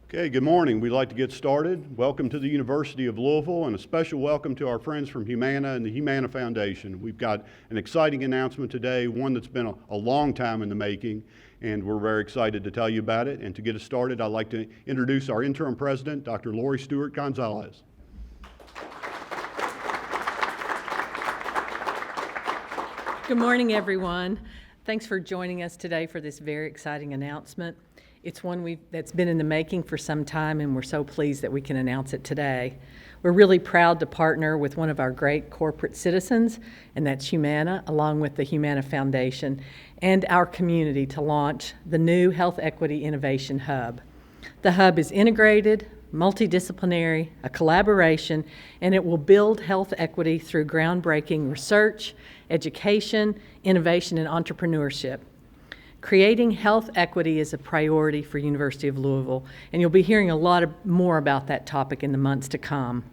Okay, good morning. We'd like to get started. Welcome to the University of Louisville and a special welcome to our friends from Humana and the Humana Foundation. We've got an exciting announcement today, one that's been a long time in the making, and we're very excited to tell you about it. And to get us started, I'd like to introduce our interim president, Dr. Lori Stewart Gonzalez. Good morning, everyone. Thanks for joining us today for this very exciting announcement. It's one that's been in the making for some time, and we're so pleased that we can announce it today. We're really proud to partner with one of our great corporate citizens, and that's Humana, along with the Humana Foundation, and our community to launch the new Health Equity Innovation Hub. The hub is integrated, multidisciplinary, a collaboration, and it will build health equity through groundbreaking research, education, innovation, and entrepreneurship. Creating health equity is a priority for University of Louisville, and you'll be hearing a lot more about that topic in the months to come.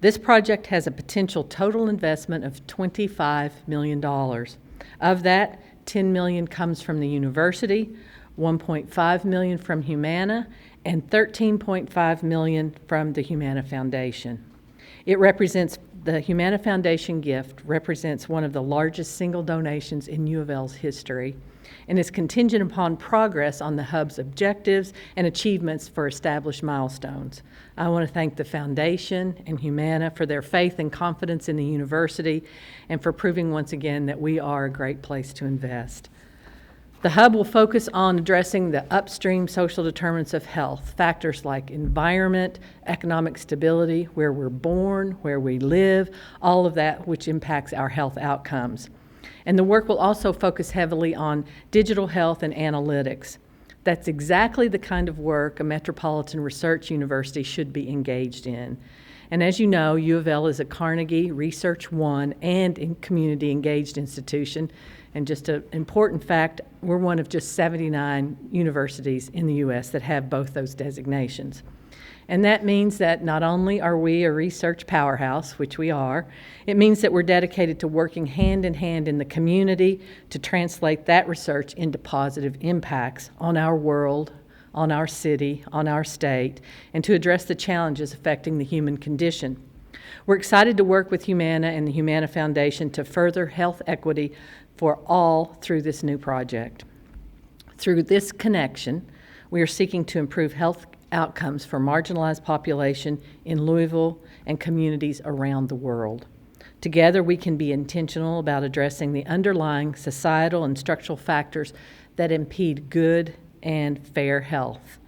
This project has a potential total investment of $25 million. Of that, $10 million comes from the university, $1.5 million from Humana, and $13.5 million from the Humana Foundation. The Humana Foundation gift represents one of the largest single donations in UofL's history, and is contingent upon progress on the hub's objectives and achievements for established milestones. I want to thank the Foundation and Humana for their faith and confidence in the university and for proving once again that we are a great place to invest. The hub will focus on addressing the upstream social determinants of health, factors like environment, economic stability, where we're born, where we live, all of that which impacts our health outcomes. And the work will also focus heavily on digital health and analytics. That's exactly the kind of work a metropolitan research university should be engaged in. And as you know, UofL is a Carnegie Research One and community engaged institution. And just an important fact, we're one of just 79 universities in the U.S. that have both those designations. And that means that not only are we a research powerhouse, which we are, it means that we're dedicated to working hand in hand in the community to translate that research into positive impacts on our world, on our city, on our state, and to address the challenges affecting the human condition. We're excited to work with Humana and the Humana Foundation to further health equity for all through this new project. Through this connection, we are seeking to improve health outcomes for marginalized population in Louisville and communities around the world. Together, we can be intentional about addressing the underlying societal and structural factors that impede good and fair health,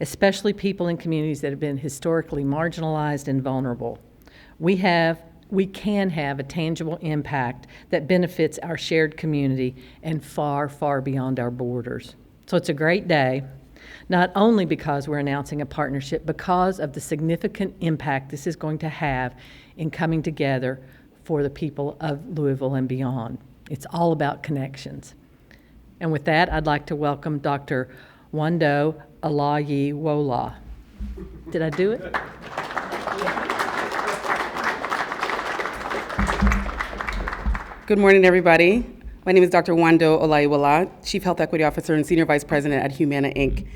especially people in communities that have been historically marginalized and vulnerable. We can have a tangible impact that benefits our shared community and far, far beyond our borders. So it's a great day, not only because we're announcing a partnership, because of the significant impact this is going to have in coming together for the people of Louisville and beyond. It's all about connections. And with that, I'd like to welcome Dr. Wando Oluyiwa. Did I do it? Good morning, everybody. My name is Dr. Wando Oluyiwa, Chief Health Equity Officer and Senior Vice President at Humana Inc.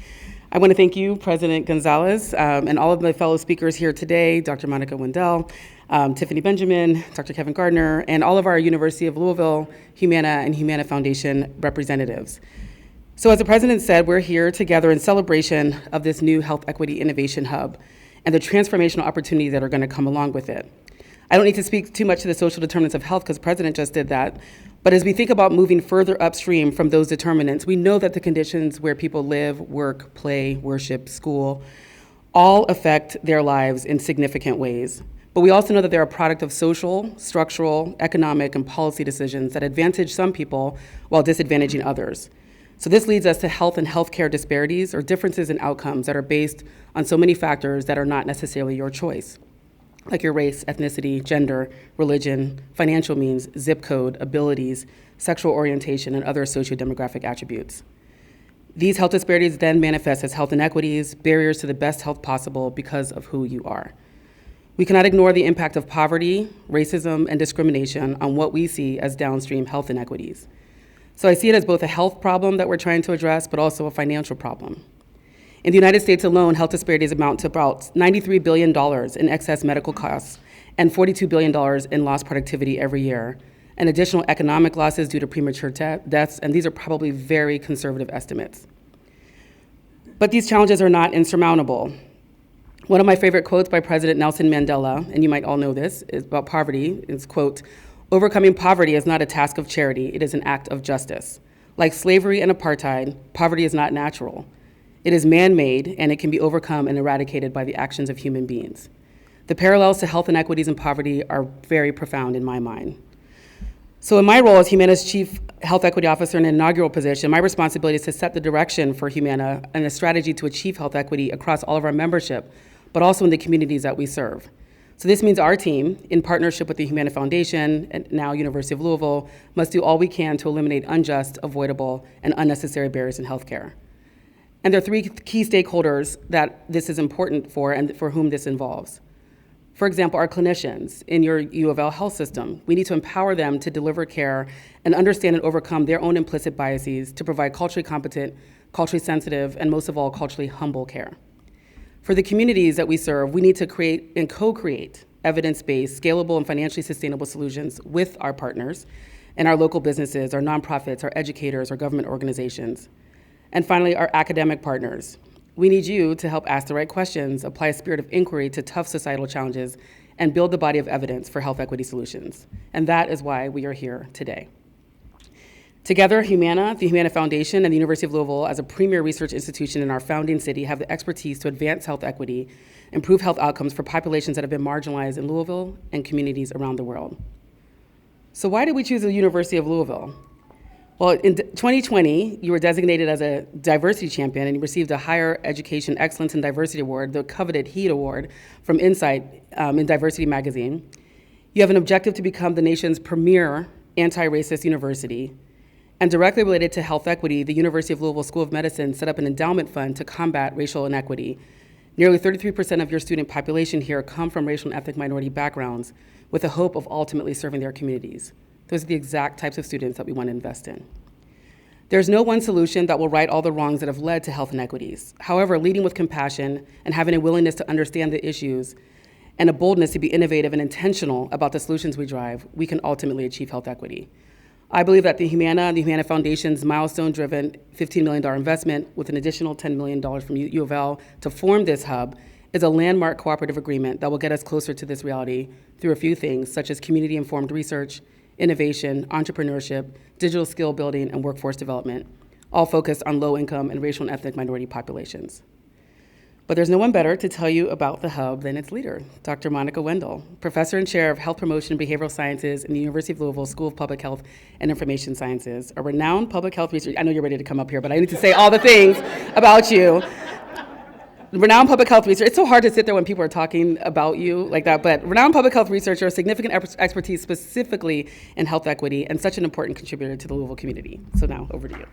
I want to thank you, President Gonzalez, and all of my fellow speakers here today, Dr. Monica Wendell, Tiffany Benjamin, Dr. Kevin Gardner, and all of our University of Louisville, Humana, and Humana Foundation representatives. So as the President said, we're here together in celebration of this new Health Equity Innovation Hub and the transformational opportunities that are going to come along with it. I don't need to speak too much to the social determinants of health because the President just did that. But as we think about moving further upstream from those determinants, we know that the conditions where people live, work, play, worship, school, all affect their lives in significant ways. But we also know that they're a product of social, structural, economic, and policy decisions that advantage some people while disadvantaging others. So this leads us to health and healthcare disparities or differences in outcomes that are based on so many factors that are not necessarily your choice, like your race, ethnicity, gender, religion, financial means, zip code, abilities, sexual orientation, and other socio-demographic attributes. These health disparities then manifest as health inequities, barriers to the best health possible because of who you are. We cannot ignore the impact of poverty, racism, and discrimination on what we see as downstream health inequities. So I see it as both a health problem that we're trying to address, but also a financial problem. In the United States alone, health disparities amount to about $93 billion in excess medical costs and $42 billion in lost productivity every year, and additional economic losses due to premature deaths, and these are probably very conservative estimates. But these challenges are not insurmountable. One of my favorite quotes by President Nelson Mandela, and you might all know this, is about poverty, is, quote, "Overcoming poverty is not a task of charity, it is an act of justice. Like slavery and apartheid, poverty is not natural. It is man-made, and it can be overcome and eradicated by the actions of human beings." The parallels to health inequities and poverty are very profound in my mind. So in my role as Humana's Chief Health Equity Officer in an inaugural position, my responsibility is to set the direction for Humana and a strategy to achieve health equity across all of our membership, but also in the communities that we serve. So this means our team, in partnership with the Humana Foundation and now University of Louisville, must do all we can to eliminate unjust, avoidable, and unnecessary barriers in healthcare. And there are three key stakeholders that this is important for and for whom this involves. For example, our clinicians in your UofL health system. We need to empower them to deliver care and understand and overcome their own implicit biases to provide culturally competent, culturally sensitive, and most of all, culturally humble care. For the communities that we serve, we need to create and co-create evidence-based, scalable, and financially sustainable solutions with our partners and our local businesses, our nonprofits, our educators, our government organizations. And finally, our academic partners. We need you to help ask the right questions, apply a spirit of inquiry to tough societal challenges, and build the body of evidence for health equity solutions. And that is why we are here today. Together, Humana, the Humana Foundation, and the University of Louisville, as a premier research institution in our founding city, have the expertise to advance health equity, improve health outcomes for populations that have been marginalized in Louisville and communities around the world. So why did we choose the University of Louisville? Well, in 2020, you were designated as a diversity champion and you received a Higher Education Excellence in Diversity Award, the coveted HEAT Award from Insight in Diversity magazine. You have an objective to become the nation's premier anti-racist university. And directly related to health equity, the University of Louisville School of Medicine set up an endowment fund to combat racial inequity. Nearly 33% of your student population here come from racial and ethnic minority backgrounds with the hope of ultimately serving their communities. Those are the exact types of students that we want to invest in. There's no one solution that will right all the wrongs that have led to health inequities. However, leading with compassion and having a willingness to understand the issues and a boldness to be innovative and intentional about the solutions we drive, we can ultimately achieve health equity. I believe that the Humana and the Humana Foundation's milestone-driven $15 million investment with an additional $10 million from UofL to form this hub is a landmark cooperative agreement that will get us closer to this reality through a few things, such as community-informed research, innovation, entrepreneurship, digital skill building, and workforce development, all focused on low-income and racial and ethnic minority populations. But there's no one better to tell you about the hub than its leader, Dr. Monica Wendell, Professor and Chair of Health Promotion and Behavioral Sciences in the University of Louisville School of Public Health and Information Sciences, a renowned public health researcher. I know you're ready to come up here, but I need to say all the things about you. Renowned public health researcher. It's so hard to sit there when people are talking about you like that, but renowned public health researcher, significant expertise specifically in health equity, and such an important contributor to the Louisville community. So now, over to you.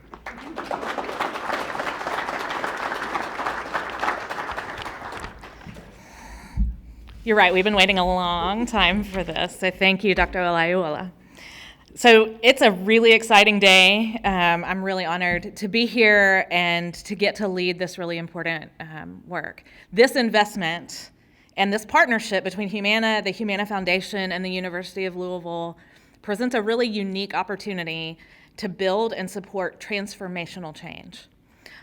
You're right, we've been waiting a long time for this, so thank you, Dr. Oluyiwa. So it's a really exciting day. I'm really honored to be here and to get to lead this really important work. This investment and this partnership between Humana, the Humana Foundation, and the University of Louisville presents a really unique opportunity to build and support transformational change.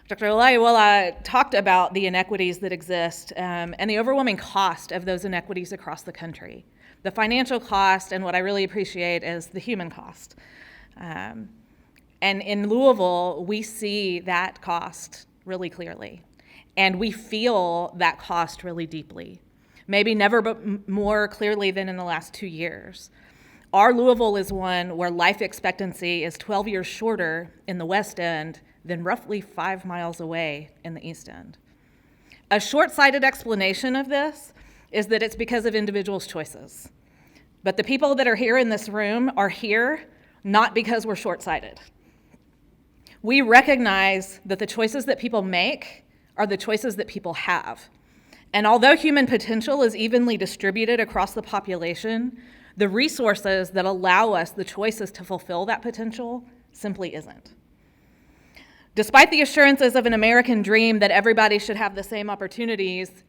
Dr. Oluyiwa talked about the inequities that exist and the overwhelming cost of those inequities across the country. The financial cost, and what I really appreciate is the human cost. And in Louisville, we see that cost really clearly. And we feel that cost really deeply. Maybe never but more clearly than in the last 2 years. Our Louisville is one where life expectancy is 12 years shorter in the West End than roughly 5 miles away in the East End. A short-sighted explanation of this is that it's because of individuals' choices. But the people that are here in this room are here not because we're short-sighted. We recognize that the choices that people make are the choices that people have. And although human potential is evenly distributed across the population, the resources that allow us the choices to fulfill that potential simply isn't. Despite the assurances of an American dream that everybody should have the same opportunities,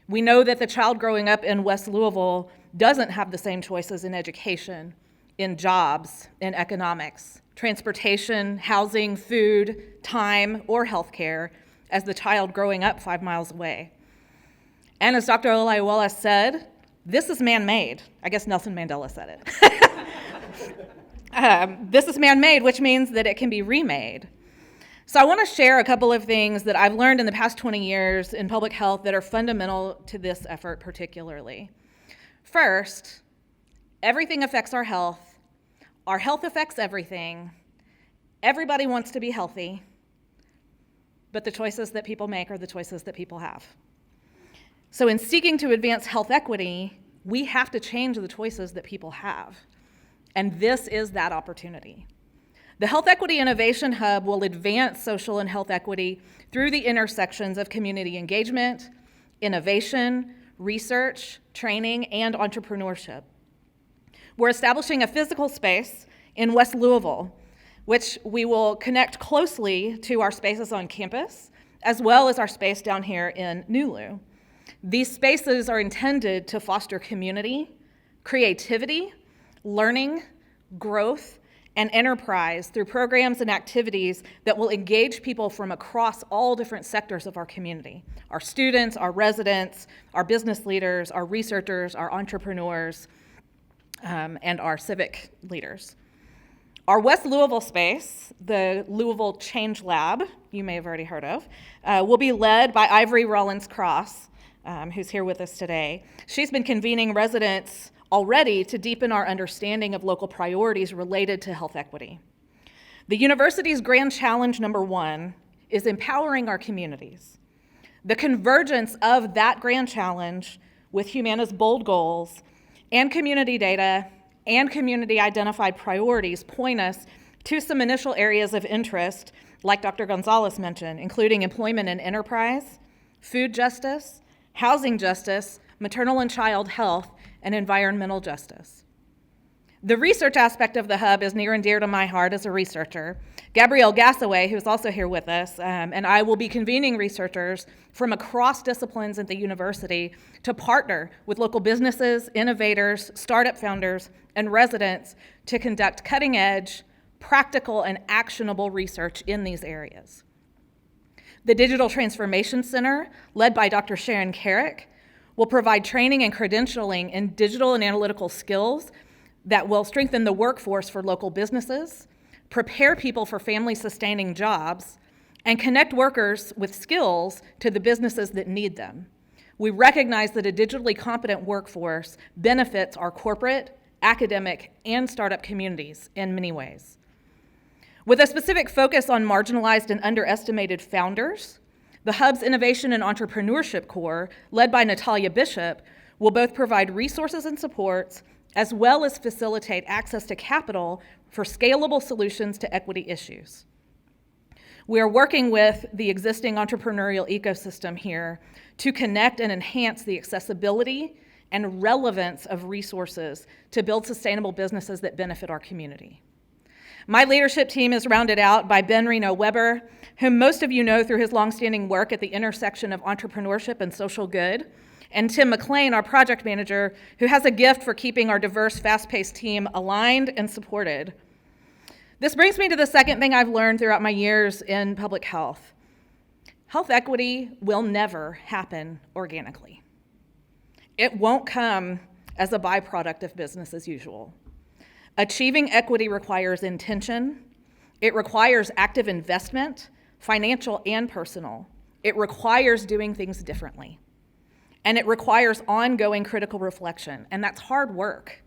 we know that the child growing up in West Louisville doesn't have the same choices in education, in jobs, in economics, transportation, housing, food, time, or healthcare as the child growing up 5 miles away. And as Dr. Oluyiwa said, this is man-made. I guess Nelson Mandela said it. This is man-made, which means that it can be remade. So I want to share a couple of things that I've learned in the past 20 years in public health that are fundamental to this effort particularly. First, everything affects our health affects everything, everybody wants to be healthy, but the choices that people make are the choices that people have. So in seeking to advance health equity, we have to change the choices that people have, and this is that opportunity. The Health Equity Innovation Hub will advance social and health equity through the intersections of community engagement, innovation, research, training, and entrepreneurship. We're establishing a physical space in West Louisville, which we will connect closely to our spaces on campus, as well as our space down here in Nulu. These spaces are intended to foster community, creativity, learning, growth, and enterprise through programs and activities that will engage people from across all different sectors of our community. Our students, our residents, our business leaders, our researchers, our entrepreneurs, and our civic leaders. Our West Louisville space, the Louisville Change Lab, you may have already heard of, will be led by Ivory Rollins-Cross, who's here with us today. She's been convening residents already to deepen our understanding of local priorities related to health equity. The university's grand challenge number 1 is empowering our communities. The convergence of that grand challenge with Humana's bold goals and community data and community identified priorities point us to some initial areas of interest, like Dr. Gonzalez mentioned, including employment and enterprise, food justice, housing justice, maternal and child health, and environmental justice. The research aspect of the hub is near and dear to my heart as a researcher. Gabrielle Gassaway, who's also here with us, and I will be convening researchers from across disciplines at the university to partner with local businesses, innovators, startup founders, and residents to conduct cutting-edge, practical, and actionable research in these areas. The Digital Transformation Center, led by Dr. Sharon Carrick, will provide training and credentialing in digital and analytical skills that will strengthen the workforce for local businesses, prepare people for family-sustaining jobs, and connect workers with skills to the businesses that need them. We recognize that a digitally competent workforce benefits our corporate, academic, and startup communities in many ways. With a specific focus on marginalized and underestimated founders, the Hub's Innovation and Entrepreneurship Core, led by Natalia Bishop, will both provide resources and supports, as well as facilitate access to capital for scalable solutions to equity issues. We are working with the existing entrepreneurial ecosystem here to connect and enhance the accessibility and relevance of resources to build sustainable businesses that benefit our community. My leadership team is rounded out by Ben Reno-Weber, whom most of you know through his longstanding work at the intersection of entrepreneurship and social good, and Tim McLean, our project manager, who has a gift for keeping our diverse, fast-paced team aligned and supported. This brings me to the second thing I've learned throughout my years in public health. Health equity will never happen organically. It won't come as a byproduct of business as usual. Achieving equity requires intention. It requires active investment, financial and personal. It requires doing things differently. And it requires ongoing critical reflection, and that's hard work.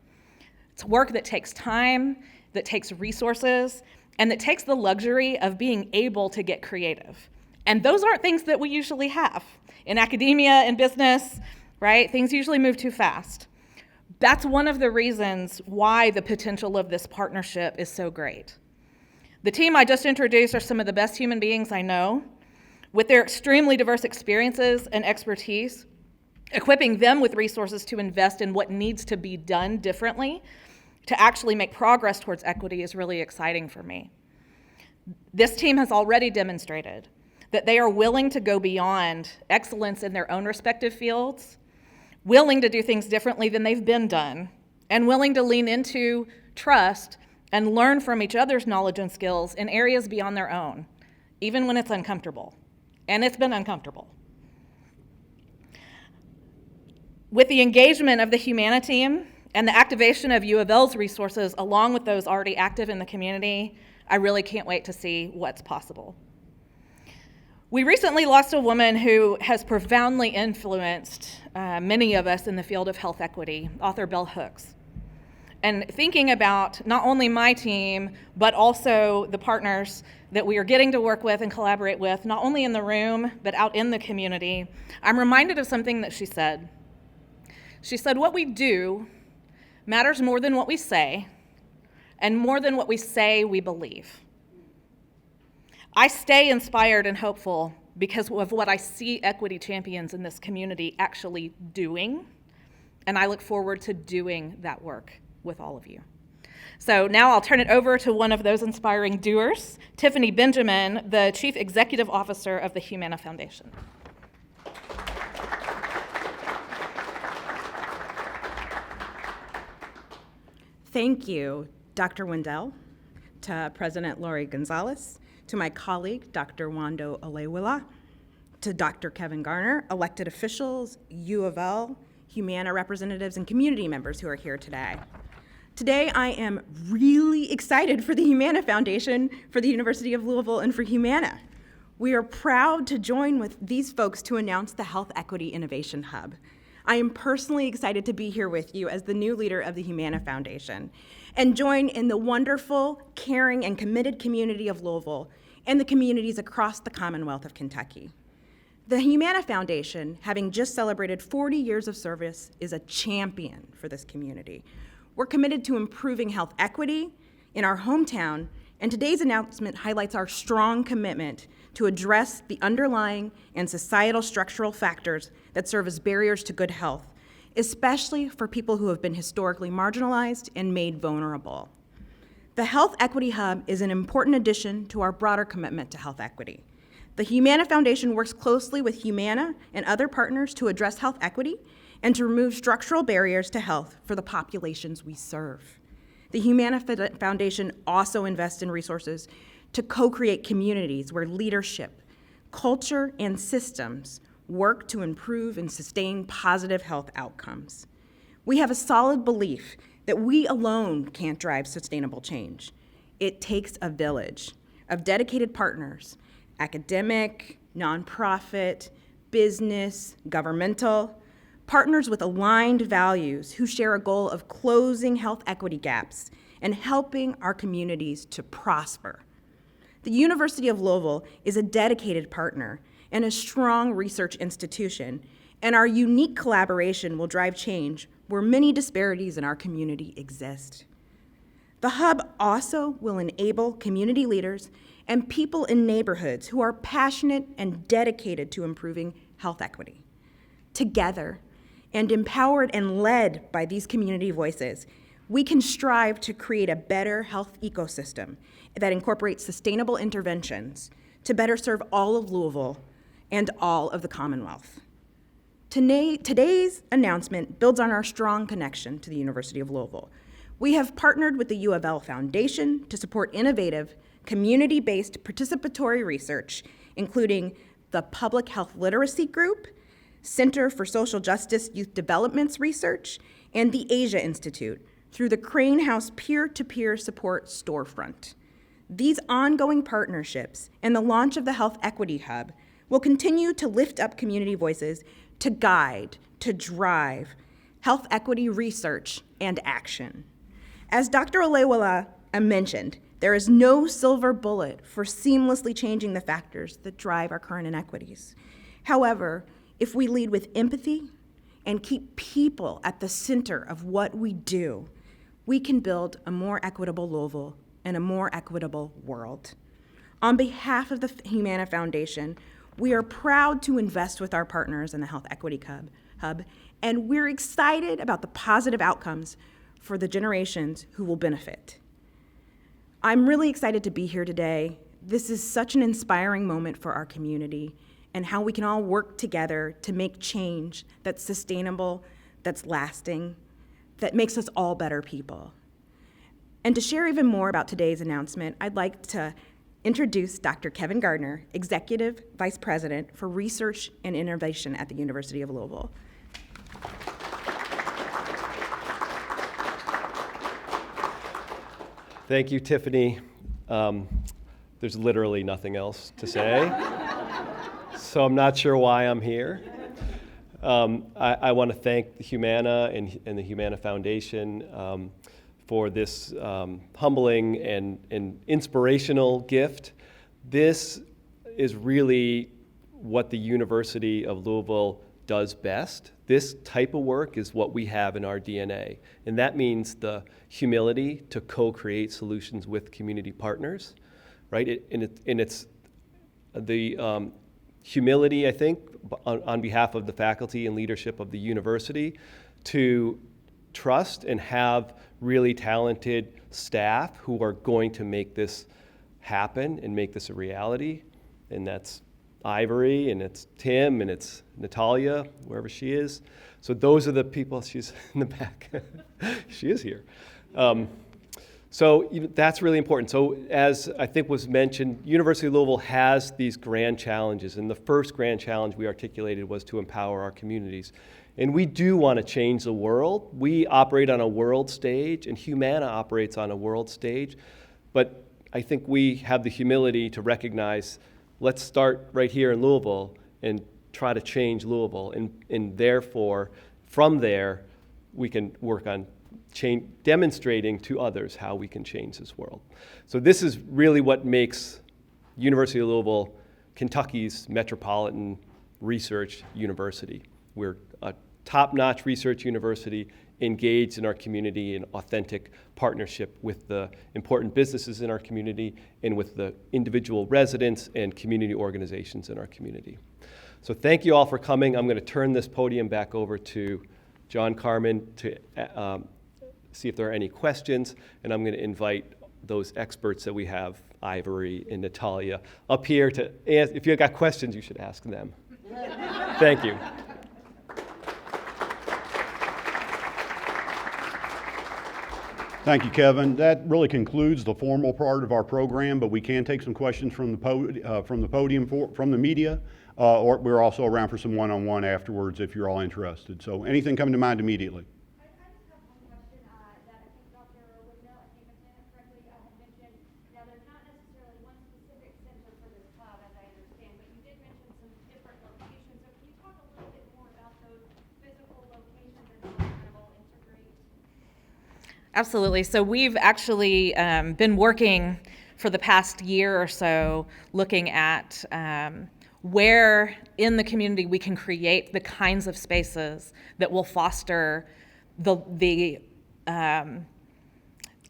It's work that takes time, that takes resources, and that takes the luxury of being able to get creative. And those aren't things that we usually have. In academia and business, right, things usually move too fast. That's one of the reasons why the potential of this partnership is so great. The team I just introduced are some of the best human beings I know. With their extremely diverse experiences and expertise, equipping them with resources to invest in what needs to be done differently to actually make progress towards equity is really exciting for me. This team has already demonstrated that they are willing to go beyond excellence in their own respective fields, willing to do things differently than they've been done, and willing to lean into trust and learn from each other's knowledge and skills in areas beyond their own, even when it's uncomfortable. And it's been uncomfortable. With the engagement of the Humana team and the activation of UofL's resources, along with those already active in the community, I really can't wait to see what's possible. We recently lost a woman who has profoundly influenced many of us in the field of health equity, author Bell Hooks. And thinking about not only my team, but also the partners that we are getting to work with and collaborate with, not only in the room, but out in the community, I'm reminded of something that she said. She said, "What we do matters more than what we say, and more than what we say we believe." I stay inspired and hopeful because of what I see equity champions in this community actually doing, and I look forward to doing that work with all of you. So now I'll turn it over to one of those inspiring doers, Tiffany Benjamin, the Chief Executive Officer of the Humana Foundation. Thank you, Dr. Wendell, to President Lori Gonzalez, to my colleague, Dr. Wando Oluyiwa, to Dr. Kevin Garner, elected officials, UofL, Humana representatives, and community members who are here today. Today, I am really excited for the Humana Foundation, for the University of Louisville, and for Humana. We are proud to join with these folks to announce the Health Equity Innovation Hub. I am personally excited to be here with you as the new leader of the Humana Foundation and join in the wonderful, caring, and committed community of Louisville and the communities across the Commonwealth of Kentucky. The Humana Foundation, having just celebrated 40 years of service, is a champion for this community. We're committed to improving health equity in our hometown, and today's announcement highlights our strong commitment to address the underlying and societal structural factors that serve as barriers to good health, especially for people who have been historically marginalized and made vulnerable. The Health Equity Hub is an important addition to our broader commitment to health equity. The Humana Foundation works closely with Humana and other partners to address health equity and to remove structural barriers to health for the populations we serve. The Humana Foundation also invests in resources to co-create communities where leadership, culture, and systems work to improve and sustain positive health outcomes. We have a solid belief that we alone can't drive sustainable change. It takes a village of dedicated partners, academic, nonprofit, business, governmental, partners with aligned values who share a goal of closing health equity gaps and helping our communities to prosper. The University of Louisville is a dedicated partner and a strong research institution, and our unique collaboration will drive change where many disparities in our community exist. The Hub also will enable community leaders and people in neighborhoods who are passionate and dedicated to improving health equity. Together, and empowered and led by these community voices, we can strive to create a better health ecosystem that incorporates sustainable interventions to better serve all of Louisville and all of the Commonwealth. Today's announcement builds on our strong connection to the University of Louisville. We have partnered with the UofL Foundation to support innovative, community-based participatory research, including the Public Health Literacy Group, Center for Social Justice Youth Development's research, and the Asia Institute through the Crane House Peer-to-Peer Support Storefront. These ongoing partnerships and the launch of the Health Equity Hub will continue to lift up community voices to guide, to drive health equity research and action. As Dr. Oluyiwa mentioned, there is no silver bullet for seamlessly changing the factors that drive our current inequities. However, if we lead with empathy and keep people at the center of what we do, we can build a more equitable Louisville and a more equitable world. On behalf of the Humana Foundation, we are proud to invest with our partners in the Health Equity Hub, and we're excited about the positive outcomes for the generations who will benefit. I'm really excited to be here today. This is such an inspiring moment for our community and how we can all work together to make change that's sustainable, that's lasting, that makes us all better people. And to share even more about today's announcement, I'd like to introduce Dr. Kevin Gardner, Executive Vice President for Research and Innovation at the University of Louisville. Thank you, Tiffany. There's literally nothing else to say, so I'm not sure why I'm here. I want to thank the Humana and the Humana Foundation for this humbling and inspirational gift. This is really what the University of Louisville does best. This type of work is what we have in our DNA, and that means the humility to co-create solutions with community partners, right? It's the humility, I think, on behalf of the faculty and leadership of the university to trust and have really talented staff who are going to make this happen and make this a reality. And that's Ivory, and it's Tim, and it's Natalia, wherever she is. So those are the people. She's in the back. She is here. So that's really important. So as I think was mentioned, University of Louisville has these grand challenges, and the first grand challenge we articulated was to empower our communities. And we do want to change the world. We operate on a world stage, and Humana operates on a world stage. But I think we have the humility to recognize, let's start right here in Louisville and try to change Louisville. And therefore, from there, we can work on demonstrating to others how we can change this world. So this is really what makes University of Louisville Kentucky's metropolitan research university. We're a top-notch research university engaged in our community in authentic partnership with the important businesses in our community and with the individual residents and community organizations in our community. So thank you all for coming. I'm going to turn this podium back over to John Carmen to see if there are any questions, and I'm going to invite those experts that we have, Ivory and Natalia, up here to ask. If you've got questions, you should ask them. Thank you. Thank you, Kevin. That really concludes the formal part of our program, but we can take some questions from the podium, from the media, or we're also around for some one-on-one afterwards if you're all interested. So anything coming to mind immediately? I just have one question that I think Dr. Wando, I think I'm saying it correctly, had mentioned. Now, there's not necessarily one specific center for this club, as I understand, but you did mention some different locations. So can you talk a little bit more about those physical locations and how they will integrate? Absolutely. So we've actually been working for the past year or so looking at where in the community we can create the kinds of spaces that will foster the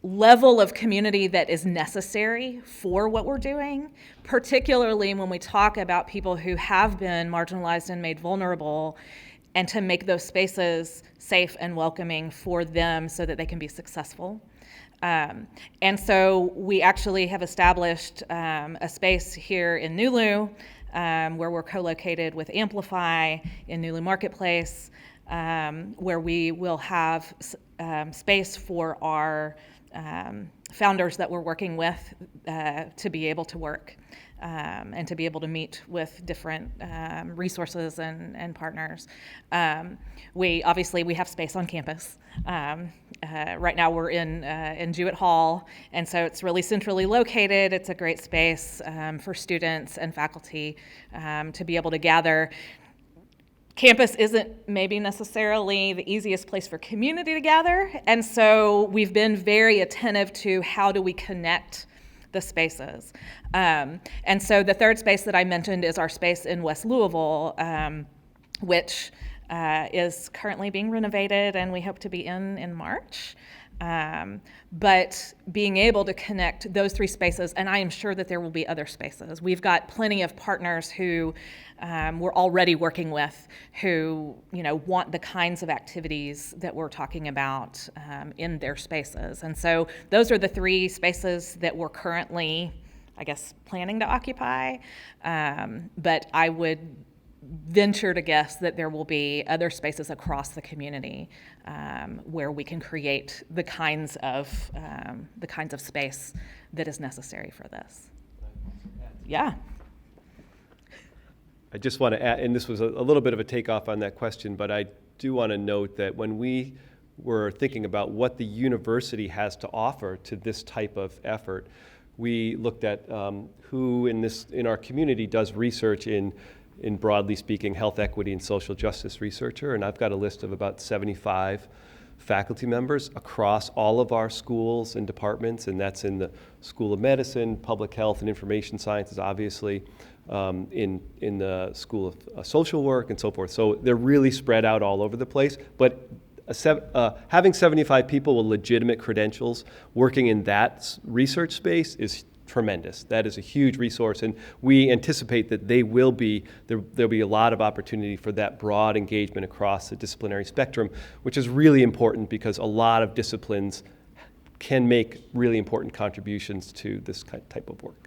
level of community that is necessary for what we're doing, particularly when we talk about people who have been marginalized and made vulnerable, and to make those spaces safe and welcoming for them so that they can be successful. And so we actually have established a space here in Nulu where we're co-located with Amplify in Nulu Marketplace, where we will have space for our founders that we're working with to be able to work and to be able to meet with different resources and partners. We have space on campus. Right now we're in Jewett Hall, and so it's really centrally located. It's a great space for students and faculty to be able to gather. Campus isn't maybe necessarily the easiest place for community to gather, and so we've been very attentive to how do we connect the spaces. And so the third space that I mentioned is our space in West Louisville, which is currently being renovated, and we hope to be in March. But being able to connect those three spaces, and I am sure that there will be other spaces. We've got plenty of partners who we're already working with who want the kinds of activities that we're talking about in their spaces. And so those are the three spaces that we're currently I guess, planning to occupy. But I would venture to guess that there will be other spaces across the community where we can create the kinds of space that is necessary for this. Yeah. I just want to add, and this was a little bit of a takeoff on that question, but I do want to note that when we were thinking about what the university has to offer to this type of effort, we looked at who in our community does research in broadly speaking, health equity and social justice researcher, and I've got a list of about 75 faculty members across all of our schools and departments, and that's in the School of Medicine, Public Health and Information Sciences, obviously, in the School of Social Work and so forth. So they're really spread out all over the place, but having 75 people with legitimate credentials working in that research space is tremendous. That is a huge resource, and we anticipate that there'll be a lot of opportunity for that broad engagement across the disciplinary spectrum, which is really important because a lot of disciplines can make really important contributions to this type of work.